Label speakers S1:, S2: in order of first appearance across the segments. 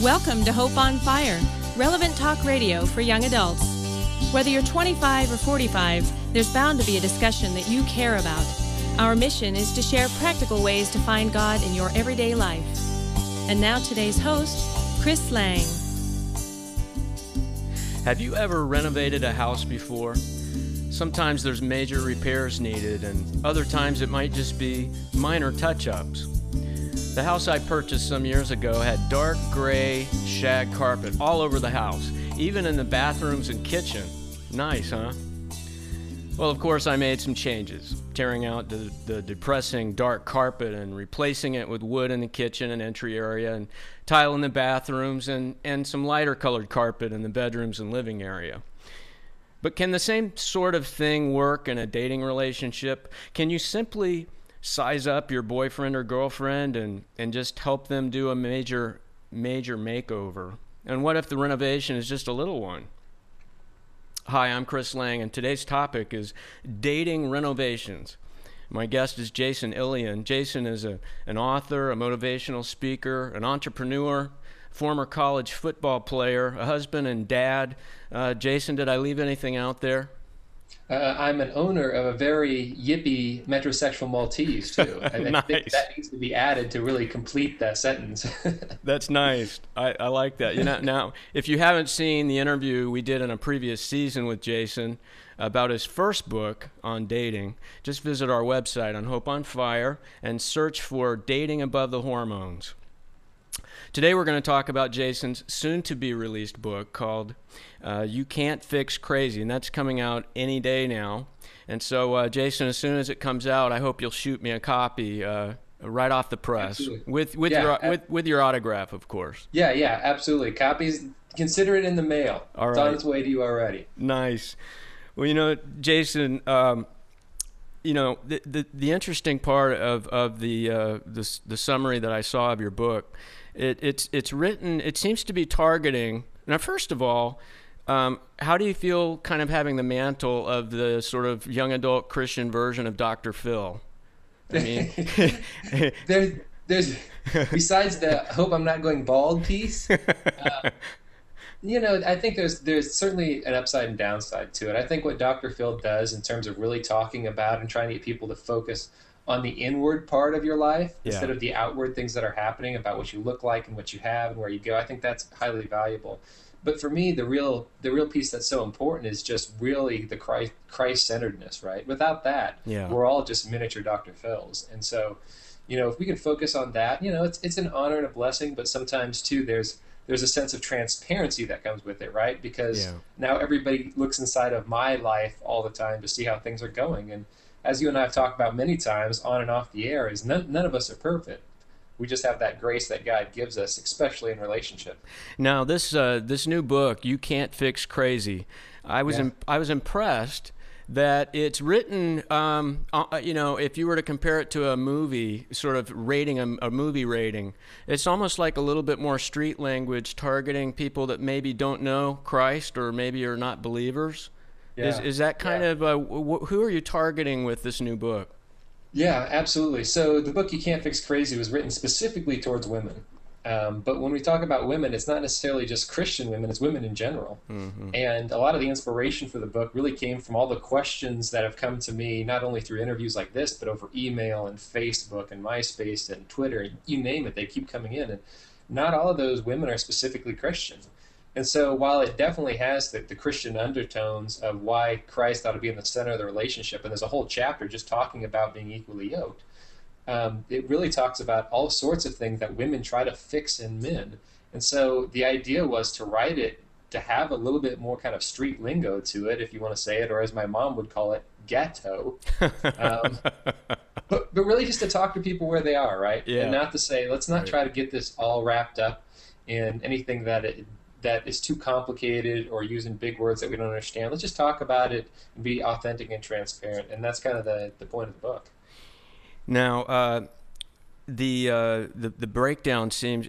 S1: Welcome to Hope on Fire, relevant talk radio for young adults. Whether you're 25 or 45, there's bound to be a discussion that you care about. Our mission is to share practical ways to find God in your everyday life. And now today's host, Chris Lang.
S2: Have you ever renovated a house before? Sometimes there's major repairs needed, and other times it might just be minor touch-ups. The house I purchased some years ago had dark gray shag carpet all over the house, even in the bathrooms and kitchen. Nice, huh? Well, of course, I made some changes, tearing out the depressing dark carpet and replacing it with wood in the kitchen and entry area, and tile in the bathrooms, and some lighter colored carpet in the bedrooms and living area. But can the same sort of thing work in a dating relationship? Can you simply size up your boyfriend or girlfriend and just help them do a major makeover? And what if the renovation is just a little one? Hi, I'm Chris Lang, and today's topic is dating renovations. My guest is Jason Illian. Jason is an author, a motivational speaker, an entrepreneur, former college football player, a husband and dad. Jason, did I leave anything out there?
S3: I'm an owner of a very yippy metrosexual Maltese, too. I
S2: Nice.
S3: think that needs to be added to really complete that sentence.
S2: That's nice. I like that. Now, if you haven't seen the interview we did in a previous season with Jason about his first book on dating, just visit our website on Hope on Fire and search for Dating Above the Hormones. Today we're going to talk about Jason's soon-to-be-released book called Cant Fix Crazy, and that's coming out any day now. And so, Jason, as soon as it comes out, I hope you'll shoot me a copy right off the press.
S3: Absolutely.
S2: with your autograph, of course.
S3: Yeah, absolutely. Copies, consider it in the mail.
S2: All
S3: It's
S2: right.
S3: on its way to you already.
S2: Nice. Well, Jason, the interesting part of the summary that I saw of your book, it's written. It seems to be targeting. Now, first of all, how do you feel kind of having the mantle of the sort of young adult Christian version of Dr. Phil? I mean,
S3: there's besides the hope I'm not going bald piece. I think there's certainly an upside and downside to it. I think what Dr. Phil does in terms of really talking about and trying to get people to focus on the inward part of your life instead of the outward things that are happening about what you look like and what you have and where you go, I think that's highly valuable. But for me, the real piece that's so important is just really the Christ-centeredness, right? Without that, we're all just miniature Dr. Phils. And so, if we can focus on that, it's an honor and a blessing, but sometimes too there's a sense of transparency that comes with it, right? Because now everybody looks inside of my life all the time to see how things are going. And as you and I have talked about many times on and off the air, is none of us are perfect. We just have that grace that God gives us, especially in relationship.
S2: Now, this new book, You Cant Fix Crazy, I was impressed that it's written, if you were to compare it to a movie, sort of rating a movie rating, it's almost like a little bit more street language targeting people that maybe don't know Christ or maybe are not believers. Yeah. Is that kind of, who are you targeting with this new book?
S3: Yeah, absolutely. So the book You Cant Fix Crazy was written specifically towards women. But when we talk about women, it's not necessarily just Christian women, it's women in general. Mm-hmm. And a lot of the inspiration for the book really came from all the questions that have come to me, not only through interviews like this, but over email and Facebook and MySpace and Twitter, you name it, they keep coming in. And not all of those women are specifically Christian. And so while it definitely has the Christian undertones of why Christ ought to be in the center of the relationship, and there's a whole chapter just talking about being equally yoked, it really talks about all sorts of things that women try to fix in men. And so the idea was to write it to have a little bit more kind of street lingo to it, if you want to say it, or as my mom would call it, ghetto. But really just to talk to people where they are, right?
S2: Yeah.
S3: And not to say, let's not try to get this all wrapped up in anything that is too complicated or using big words that we don't understand. Let's just talk about it and be authentic and transparent. And that's kind of the point of the book.
S2: Now, the breakdown seems,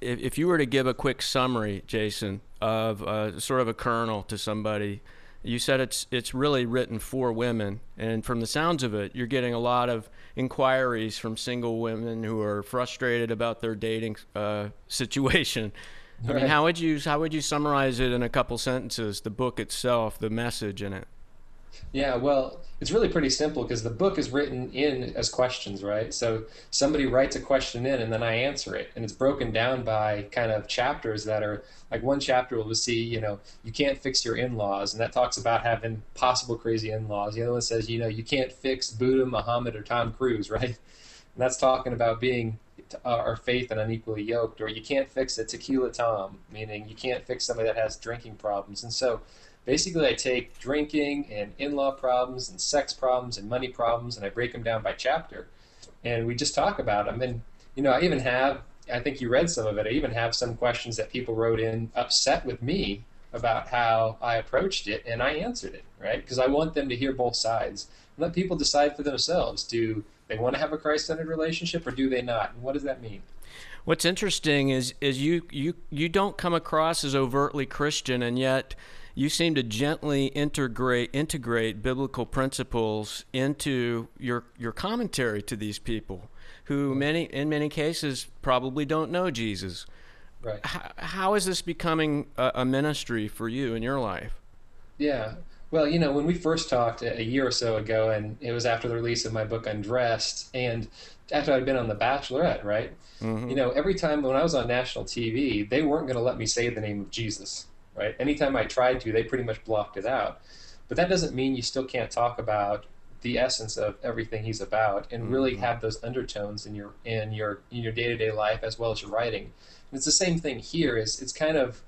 S2: if you were to give a quick summary, Jason, of sort of a kernel to somebody, You said it's really written for women, and from the sounds of it, you're getting a lot of inquiries from single women who are frustrated about their dating situation. I mean, how would you summarize it in a couple sentences? The book itself, the message in it.
S3: Yeah, well, it's really pretty simple because the book is written in as questions, right? So somebody writes a question in and then I answer it. And it's broken down by kind of chapters that are like one chapter will see, you can't fix your in-laws. And that talks about having possible crazy in-laws. The other one says, you can't fix Buddha, Muhammad, or Tom Cruise, right? And that's talking about being our faith and unequally yoked. Or you can't fix a tequila Tom, meaning you can't fix somebody that has drinking problems. And so basically, I take drinking and in-law problems and sex problems and money problems, and I break them down by chapter. And we just talk about them. And, I even have, I think you read some of it, I even have some questions that people wrote in upset with me about how I approached it, and I answered it, right? Because I want them to hear both sides. Let people decide for themselves. Do they want to have a Christ-centered relationship, or do they not? And what does that mean?
S2: What's interesting is you don't come across as overtly Christian, and yet you seem to gently integrate biblical principles into your commentary to these people who in many cases probably don't know Jesus.
S3: Right.
S2: How is this becoming a ministry for you in your life?
S3: Yeah. Well, when we first talked a year or so ago, and it was after the release of my book Undressed, and after I'd been on The Bachelorette, right? Mm-hmm. Every time when I was on national TV, they weren't going to let me say the name of Jesus. Right? Anytime I tried to, they pretty much blocked it out. But that doesn't mean you still can't talk about the essence of everything he's about and really have those undertones in your day-to-day life as well as your writing. And it's the same thing here. It's kind of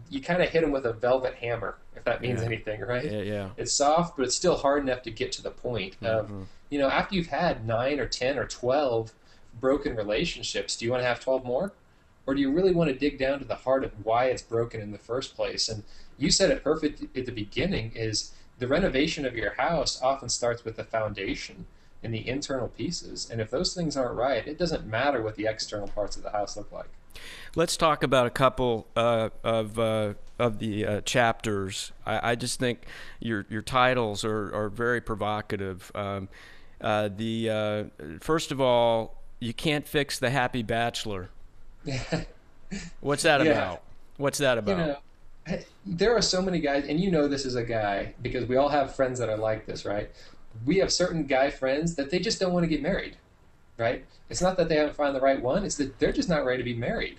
S3: you kind of hit him with a velvet hammer, if that means anything, right?
S2: Yeah.
S3: It's soft, but it's still hard enough to get to the point of after you've had 9 or 10 or 12 broken relationships, do you want to have 12 more? Or do you really want to dig down to the heart of why it's broken in the first place? And you said it perfect at the beginning, is the renovation of your house often starts with the foundation and the internal pieces. And if those things aren't right, it doesn't matter what the external parts of the house look like.
S2: Let's talk about a couple of the chapters. I just think your titles are very provocative. First of all, you can't fix the happy bachelor. What's that about? What's that about?
S3: There are so many guys, and this is a guy, because we all have friends that are like this, right? We have certain guy friends that they just don't want to get married, right? It's not that they haven't found the right one, it's that they're just not ready to be married.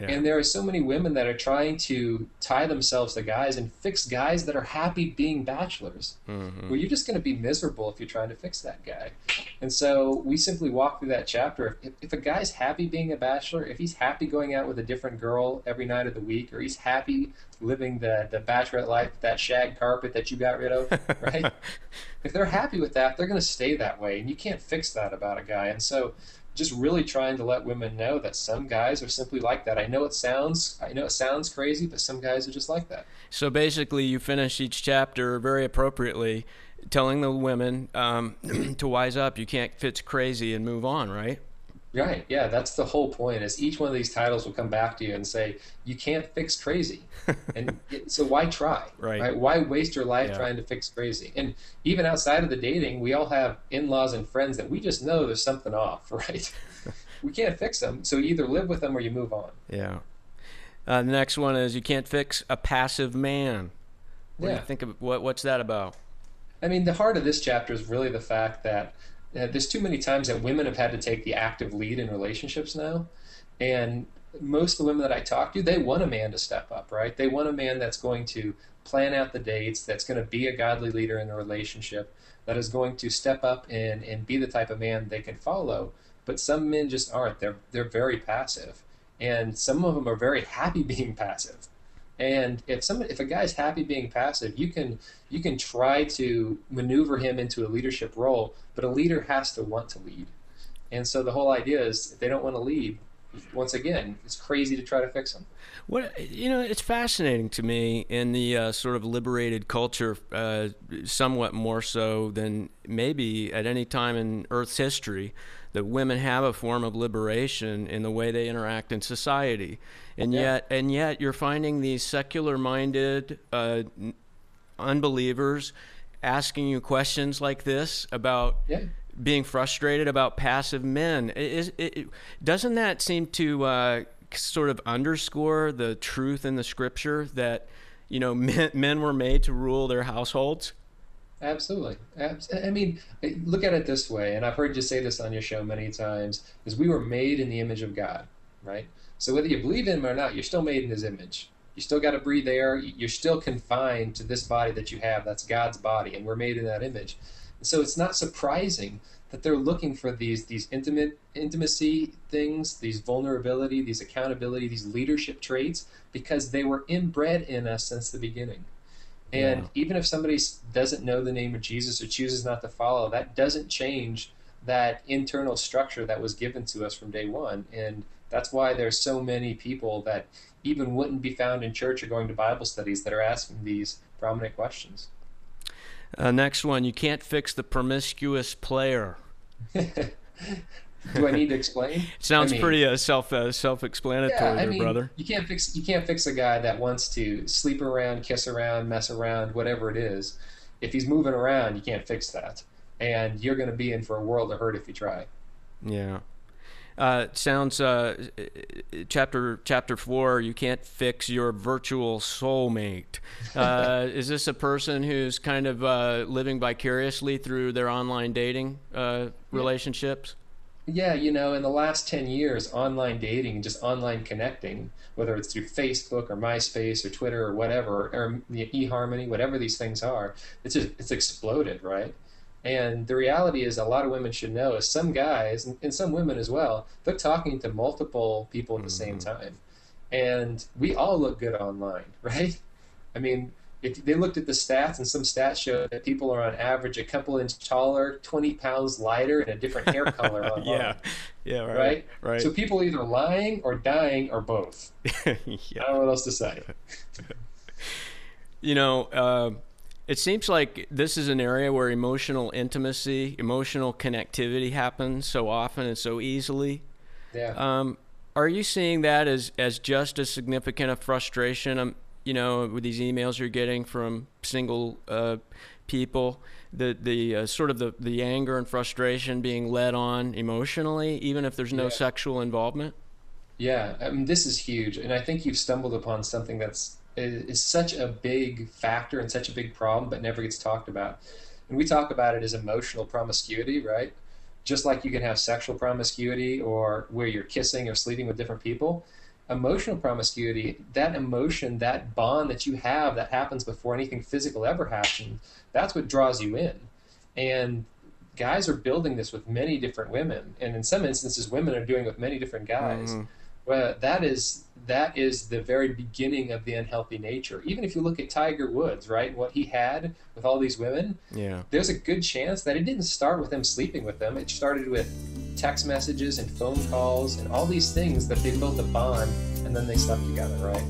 S3: Yeah. And there are so many women that are trying to tie themselves to guys and fix guys that are happy being bachelors. Mm-hmm. Well, you're just going to be miserable if you're trying to fix that guy. And so we simply walk through that chapter. If a guy's happy being a bachelor, if he's happy going out with a different girl every night of the week, or he's happy living the bachelorette life, that shag carpet that you got rid of, right? If they're happy with that, they're going to stay that way. And you can't fix that about a guy. And so just really trying to let women know that some guys are simply like that. I know it sounds crazy, but some guys are just like that.
S2: So basically, you finish each chapter very appropriately, telling the women to wise up. You can't fix crazy and move on, right?
S3: Right. Yeah, that's the whole point. Is each one of these titles will come back to you and say, you can't fix crazy, and so why try? Right? Why waste your life trying to fix crazy? And even outside of the dating, we all have in-laws and friends that we just know there's something off, right? We can't fix them, so you either live with them or you move on.
S2: Yeah. The next one is you can't fix a passive man. What do you think of what's that about?
S3: I mean, the heart of this chapter is really the fact that there's too many times that women have had to take the active lead in relationships now. And most of the women that I talk to, they want a man to step up, right? They want a man that's going to plan out the dates, that's going to be a godly leader in the relationship, that is going to step up and be the type of man they can follow. But some men just aren't. They're very passive. And some of them are very happy being passive. And if a guy's happy being passive, you can try to maneuver him into a leadership role, but a leader has to want to lead. And so the whole idea is, if they don't want to lead, once again, it's crazy to try to fix them.
S2: It's fascinating to me in the sort of liberated culture, somewhat more so than maybe at any time in Earth's history, that women have a form of liberation in the way they interact in society. And yet you're finding these secular-minded, unbelievers asking you questions like this about being frustrated about passive men. Doesn't that seem to sort of underscore the truth in the scripture that, men were made to rule their households?
S3: Absolutely. I mean, look at it this way, and I've heard you say this on your show many times, is we were made in the image of God, right? So whether you believe in him or not, you're still made in his image. You still got to breathe air. You're still confined to this body that you have. That's God's body, and we're made in that image. And so it's not surprising that they're looking for these intimacy things, these vulnerability, these accountability, these leadership traits, because they were inbred in us since the beginning. And even if somebody doesn't know the name of Jesus or chooses not to follow, that doesn't change that internal structure that was given to us from day one. And that's why there's so many people that even wouldn't be found in church or going to Bible studies that are asking these prominent questions.
S2: Next one, you can't fix the promiscuous player.
S3: Do I need to explain?
S2: Sounds pretty self-explanatory, brother.
S3: You can't fix a guy that wants to sleep around, kiss around, mess around, whatever it is. If he's moving around, you can't fix that, and you're going to be in for a world of hurt if you try.
S2: Yeah. Sounds chapter 4. You can't fix your virtual soulmate. Is this a person who's kind of living vicariously through their online dating relationships?
S3: Yeah, in the last 10 years, online dating and just online connecting, whether it's through Facebook or MySpace or Twitter or whatever, or eHarmony, whatever these things are, it's exploded, right? And the reality is, a lot of women should know, is some guys, and some women as well, they're talking to multiple people at the same time. And we all look good online, right? I mean, if they looked at the stats, and some stats show that people are on average a couple inch taller, 20 pounds lighter, and a different hair color online. Right. So people are either lying or dying or both. I don't know what else to say.
S2: It seems like this is an area where emotional intimacy, emotional connectivity happens so often and so easily.
S3: Yeah.
S2: Are you seeing that as just as significant a frustration? With these emails you're getting from single people, the sort of the anger and frustration being led on emotionally, even if there's no sexual involvement?
S3: Yeah, this is huge, and I think you've stumbled upon something that's is such a big factor and such a big problem, but never gets talked about. And we talk about it as emotional promiscuity, right? Just like you can have sexual promiscuity or where you're kissing or sleeping with different people. Emotional promiscuity, that emotion, that bond that you have that happens before anything physical ever happens, that's what draws you in. And guys are building this with many different women, and in some instances women are doing it with many different guys. Well, that is the very beginning of the unhealthy nature. Even if you look at Tiger Woods, right, what he had with all these women, there's a good chance that it didn't start with him sleeping with them. It started with text messages and phone calls and all these things that they built a bond, and then they slept together, right?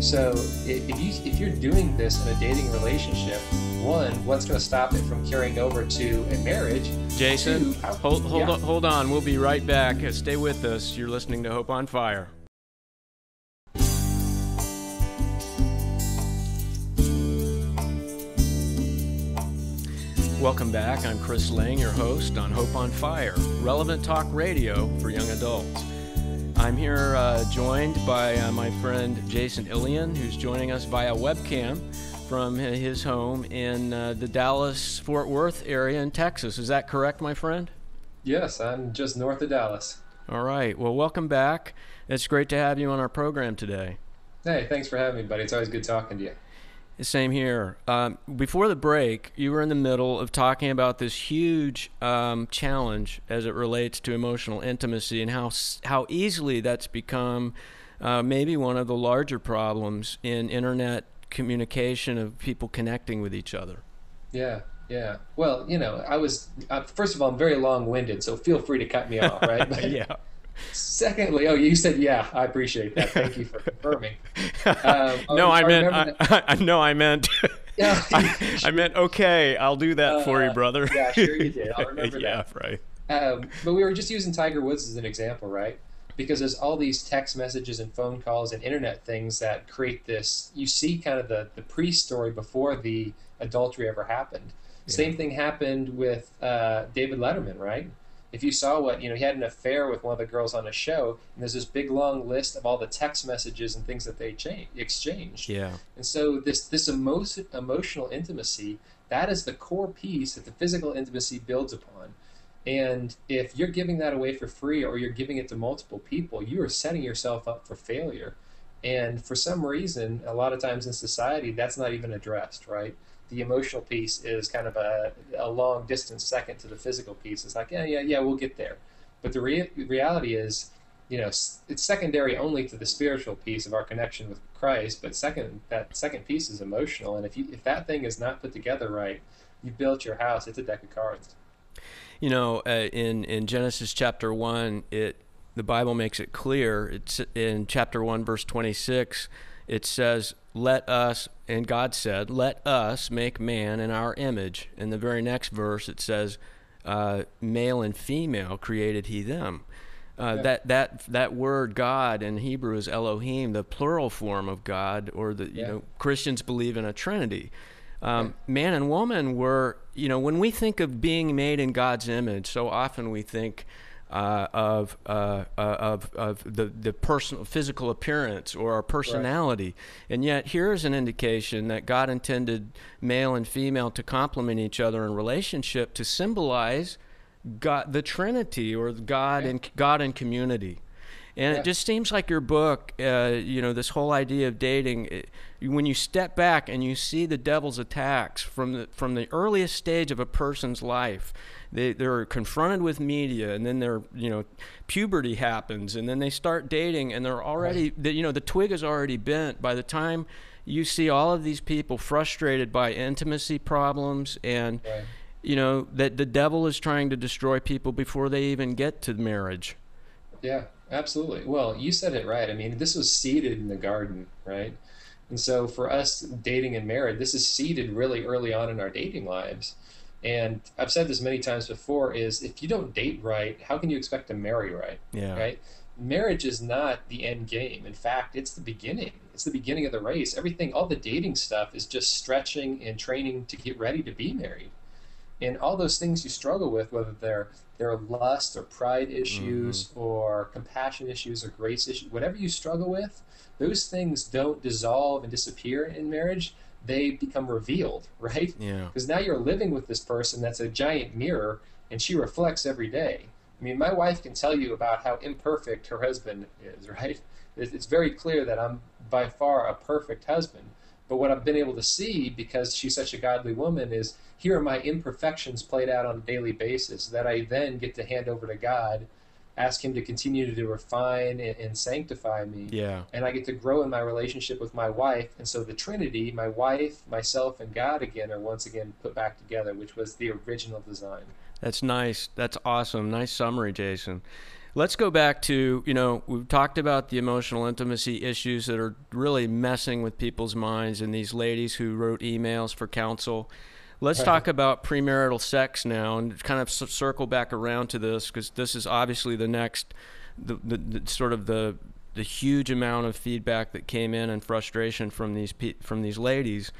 S3: So if you're doing this in a dating relationship, one, what's going to stop it from carrying over to a marriage?
S2: Jason, hold on. We'll be right back. Stay with us. You're listening to Hope on Fire. Welcome back. I'm Chris Lang, your host on Hope on Fire, relevant talk radio for young adults. I'm here joined by my friend Jason Illian, who's joining us via webcam from his home in the Dallas-Fort Worth area in Texas. Is that correct, my friend?
S3: Yes, I'm just north of Dallas.
S2: All right. Well, welcome back. It's great to have you on our program today.
S3: Hey, thanks for having me, buddy. It's always good talking to you.
S2: Same here. Before the break, you were in the middle of talking about this huge challenge as it relates to emotional intimacy and how easily that's become maybe one of the larger problems in internet communication of people connecting with each other.
S3: Yeah. Well, I was, first of all, I'm very long-winded, so feel free to cut me off, right? But
S2: yeah.
S3: Secondly, you said, yeah, I appreciate that. Thank you for confirming.
S2: I meant, I meant, okay, I'll do that for you, brother.
S3: Yeah, sure you did. I'll remember that.
S2: Yeah, right.
S3: But we were just using Tiger Woods as an example, right? because there's all these text messages and phone calls and internet things that create this. You see kind of the pre-story before the adultery ever happened.
S2: Yeah.
S3: Same thing happened with David Letterman, right? If you saw what, he had an affair with one of the girls on a show, and there's this big long list of all the text messages and things that they exchanged.
S2: Yeah.
S3: And so this emotional intimacy, that is the core piece that the physical intimacy builds upon. And if you're giving that away for free, or you're giving it to multiple people, you are setting yourself up for failure. And for some reason, a lot of times in society, that's not even addressed, right? The emotional piece is kind of a long distance second to the physical piece. It's like, yeah, we'll get there. But the reality is, it's secondary only to the spiritual piece of our connection with Christ. But that second piece is emotional. And if that thing is not put together right, you built your house, it's a deck of cards.
S2: In Genesis chapter 1, the Bible makes it clear. It's in chapter 1, verse 26, it says, let us, and God said, let us make man in our image. In the very next verse, it says, male and female created he them. That word God in Hebrew is Elohim, the plural form of God, or Christians believe in a Trinity. Man and woman were, when we think of being made in God's image, so often we think of the personal physical appearance or our personality. Right. And yet here's an indication that God intended male and female to complement each other in relationship to symbolize God, the Trinity, or God and community. And it just seems like your book, this whole idea of dating, when you step back and you see the devil's attacks from the earliest stage of a person's life, they're confronted with media, and then puberty happens, and then they start dating, and they're already, the twig is already bent by the time you see all of these people frustrated by intimacy problems, and that the devil is trying to destroy people before they even get to marriage.
S3: Yeah. Absolutely. Well, you said it right. I mean, this was seeded in the garden, right? And so for us dating and married, this is seeded really early on in our dating lives. And I've said this many times before, is if you don't date right, how can you expect to marry right?
S2: Yeah.
S3: Right? Marriage is not the end game. In fact, it's the beginning. It's the beginning of the race. Everything, all the dating stuff is just stretching and training to get ready to be married. And all those things you struggle with, whether they're lust or pride issues or compassion issues or grace issues, whatever you struggle with, those things don't dissolve and disappear in marriage. They become revealed, right?
S2: Yeah.
S3: Because now you're living with this person that's a giant mirror, and she reflects every day. I mean, my wife can tell you about how imperfect her husband is, right? It's very clear that I'm by far a perfect husband. But what I've been able to see, because she's such a godly woman, is here are my imperfections played out on a daily basis that I then get to hand over to God, ask him to continue to refine and sanctify me.
S2: Yeah.
S3: And I get to grow in my relationship with my wife. And so the Trinity, my wife, myself, and God again are once again put back together, which was the original design.
S2: That's nice. That's awesome. Nice summary, Jason. Let's go back to, we've talked about the emotional intimacy issues that are really messing with people's minds, and these ladies who wrote emails for counsel. Let's talk about premarital sex now, and kind of circle back around to this, because this is obviously the next, the sort of the huge amount of feedback that came in and frustration from these ladies.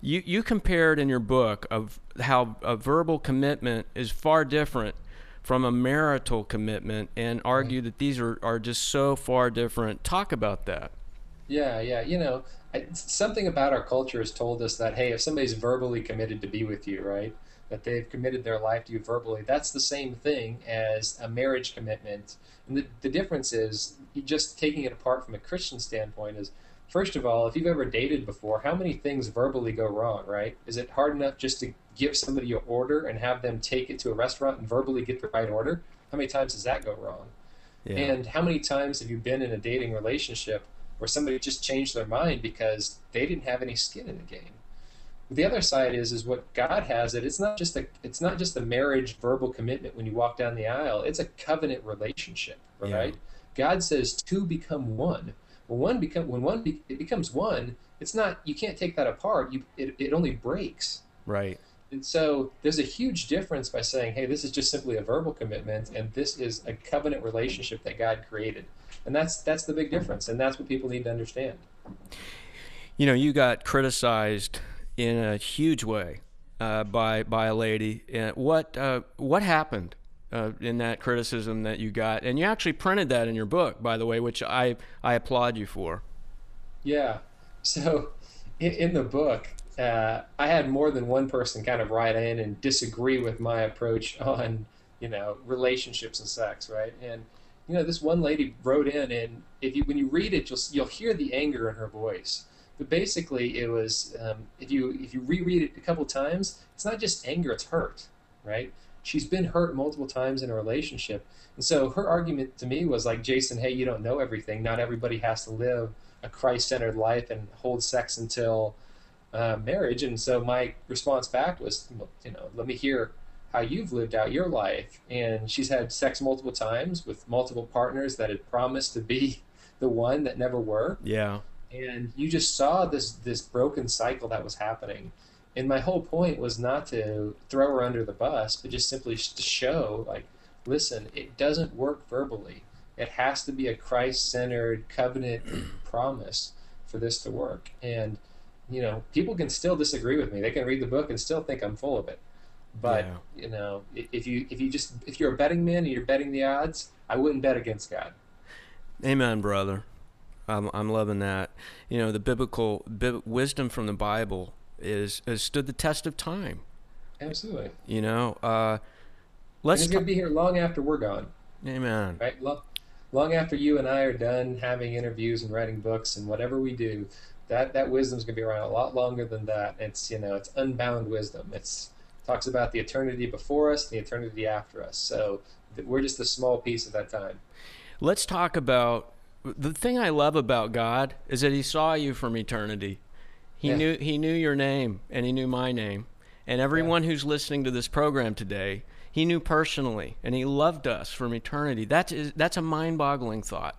S2: You compared in your book of how a verbal commitment is far different from a marital commitment, and argue that these are just so far different. Talk about that.
S3: Yeah. Something about our culture has told us that, hey, if somebody's verbally committed to be with you, right, that they've committed their life to you verbally, that's the same thing as a marriage commitment. And the difference is, just taking it apart from a Christian standpoint, is, first of all, if you've ever dated before, how many things verbally go wrong, right? Is it hard enough just to give somebody an order and have them take it to a restaurant and verbally get the right order? How many times does that go wrong? Yeah. And how many times have you been in a dating relationship where somebody just changed their mind because they didn't have any skin in the game? The other side is what God has it. It's not just a marriage verbal commitment when you walk down the aisle. It's a covenant relationship, right? Yeah. God says two become one. When it becomes one, it's not, you can't take that apart. It only breaks.
S2: Right.
S3: And so there's a huge difference by saying, hey, this is just simply a verbal commitment, and this is a covenant relationship that God created. And that's the big difference, and that's what people need to understand.
S2: You know, you got criticized in a huge way by a lady. What happened in that criticism that you got? And you actually printed that in your book, by the way, which I applaud you for.
S3: Yeah. So in the book, I had more than one person kind of write in and disagree with my approach on, relationships and sex, right? And this one lady wrote in, and when you read it, you'll hear the anger in her voice. But basically, it was if you reread it a couple times, it's not just anger; it's hurt, right? She's been hurt multiple times in a relationship, and so her argument to me was like, Jason, hey, you don't know everything. Not everybody has to live a Christ-centered life and hold sex until marriage. And so my response back was, let me hear how you've lived out your life. And she's had sex multiple times with multiple partners that had promised to be the one that never were.
S2: Yeah.
S3: And you just saw this broken cycle that was happening. And my whole point was not to throw her under the bus, but just simply to show, like, listen, it doesn't work verbally. It has to be a Christ-centered covenant promise for this to work. And, people can still disagree with me. They can read the book and still think I'm full of it. But, if you're a betting man and you're betting the odds, I wouldn't bet against God.
S2: Amen, brother. I'm loving that. The biblical wisdom from the Bible has stood the test of time.
S3: Absolutely.
S2: Let's
S3: it's going to be here long after we're gone.
S2: Amen.
S3: Right? Long after you and I are done having interviews and writing books and whatever we do, that wisdom's going to be around a lot longer than that. It's it's unbound wisdom. It talks about the eternity before us and the eternity after us. So we're just a small piece of that time.
S2: Let's talk about the thing I love about God is that He saw you from eternity. He knew your name, and He knew my name, and everyone who's listening to this program today, He knew personally, and He loved us from eternity. That's a mind-boggling thought.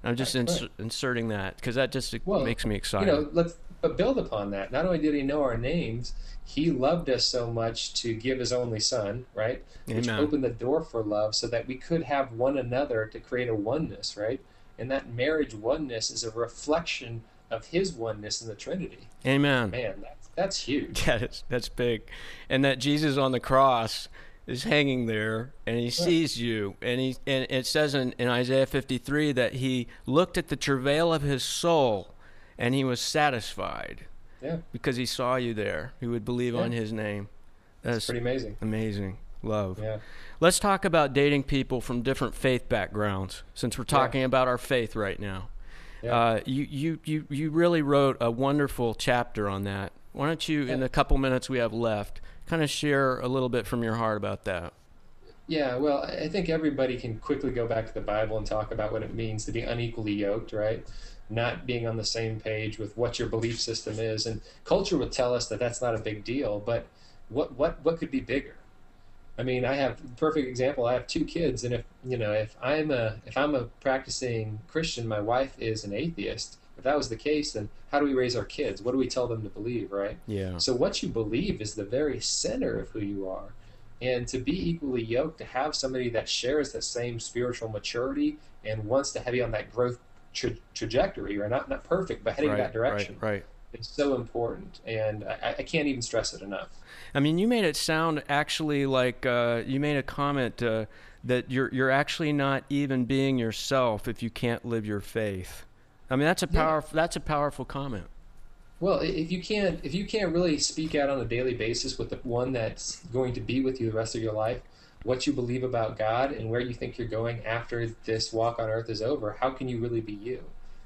S2: I'm just inserting that because that just makes me excited.
S3: But build upon that. Not only did He know our names, He loved us so much to give His only Son, right?
S2: Amen.
S3: Which opened the door for love so that we could have one another to create a oneness, right? And that marriage oneness is a reflection of His oneness in the Trinity.
S2: Amen.
S3: Man, that's huge.
S2: That's big. And that Jesus on the cross is hanging there, and He sees you, and it says in Isaiah 53 that He looked at the travail of His soul, and He was satisfied.
S3: Yeah.
S2: Because He saw you there. He would believe on His name.
S3: That's pretty amazing.
S2: Amazing. Love.
S3: Yeah.
S2: Let's talk about dating people from different faith backgrounds, since we're talking about our faith right now. Yeah. You really wrote a wonderful chapter on that. Why don't you, in the couple minutes we have left, kind of share a little bit from your heart about that?
S3: Yeah, well, I think everybody can quickly go back to the Bible and talk about what it means to be unequally yoked, right? Not being on the same page with what your belief system is. And culture would tell us that that's not a big deal, but what could be bigger? I mean, I have a perfect example. I have 2 kids, and if I'm a practicing Christian, my wife is an atheist. If that was the case, then how do we raise our kids? What do we tell them to believe, right?
S2: Yeah.
S3: So what you believe is the very center of who you are. And to be equally yoked, to have somebody that shares that same spiritual maturity and wants to have you on that growth trajectory, or not perfect, but heading that direction.
S2: Right.
S3: It's so important, and I can't even stress it enough.
S2: I mean, you made it sound actually like you made a comment that you're actually not even being yourself if you can't live your faith. I mean, that's a powerful comment.
S3: Well, if you can't really speak out on a daily basis with the one that's going to be with you the rest of your life, what you believe about God and where you think you're going after this walk on earth is over, how can you really be you?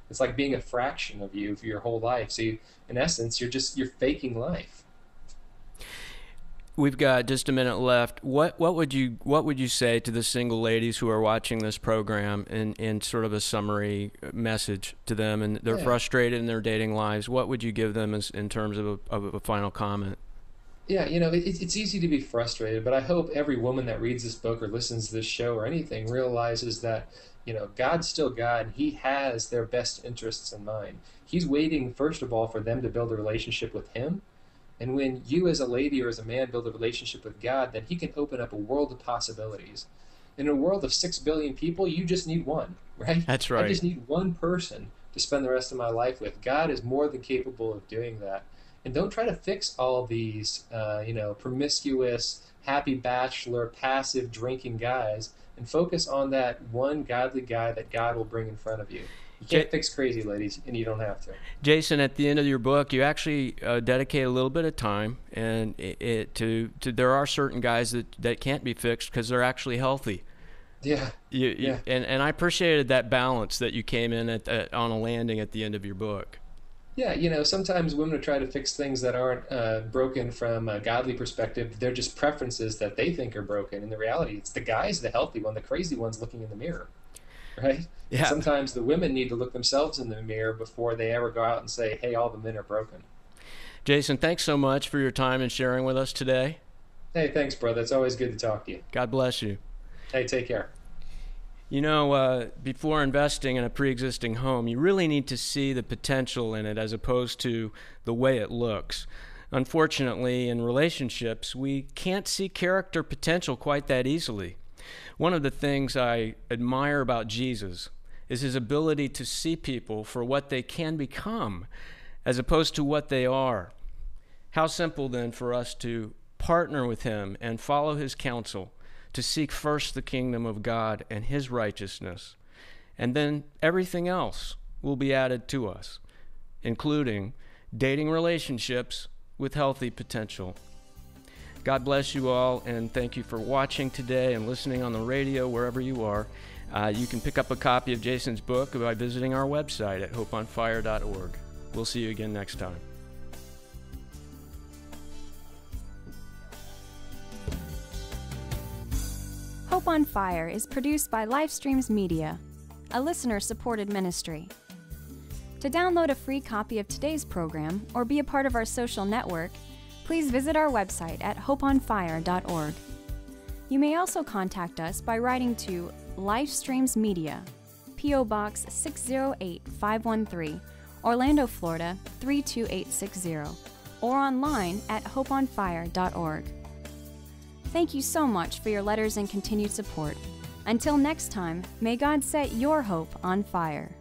S3: It's like being a fraction of you for your whole life. So in essence, you're faking life.
S2: We've got just a minute left. What would you say to the single ladies who are watching this program in sort of a summary message to them, and they're frustrated in their dating lives? What would you give them in terms of a final comment?
S3: Yeah, it's easy to be frustrated, but I hope every woman that reads this book or listens to this show or anything realizes that, God's still God, and He has their best interests in mind. He's waiting, first of all, for them to build a relationship with Him. And when you as a lady or as a man build a relationship with God, then He can open up a world of possibilities. In a world of 6 billion people, you just need one, right?
S2: That's right.
S3: I just need one person to spend the rest of my life with. God is more than capable of doing that. And don't try to fix all these, promiscuous, happy bachelor, passive drinking guys, and focus on that one godly guy that God will bring in front of you. You can't fix crazy, ladies, and you don't have to.
S2: Jason, at the end of your book, you actually dedicate a little bit of time and there are certain guys that can't be fixed because they're actually healthy.
S3: Yeah.
S2: And I appreciated that balance that you came in on a landing at the end of your book.
S3: Yeah, sometimes women try to fix things that aren't broken from a godly perspective. They're just preferences that they think are broken. In the reality, it's the guy's the healthy one, the crazy one's looking in the mirror, right?
S2: Yeah.
S3: Sometimes the women need to look themselves in the mirror before they ever go out and say, hey, all the men are broken.
S2: Jason, thanks so much for your time and sharing with us today.
S3: Hey, thanks, brother. It's always good to talk to you.
S2: God bless you.
S3: Hey, take care.
S2: Before investing in a pre-existing home, you really need to see the potential in it as opposed to the way it looks. Unfortunately, in relationships, we can't see character potential quite that easily. One of the things I admire about Jesus is his ability to see people for what they can become as opposed to what they are. How simple then for us to partner with him and follow his counsel to seek first the kingdom of God and his righteousness, and then everything else will be added to us, including dating relationships with healthy potential. God bless you all, and thank you for watching today and listening on the radio wherever you are. You can pick up a copy of Jason's book by visiting our website at hopeonfire.org. We'll see you again next time.
S4: Hope on Fire is produced by Livestreams Media, a listener-supported ministry. To download a free copy of today's program or be a part of our social network, please visit our website at hopeonfire.org. You may also contact us by writing to Livestreams Media, P.O. Box 608513, Orlando, Florida 32860, or online at hopeonfire.org. Thank you so much for your letters and continued support. Until next time, may God set your hope on fire.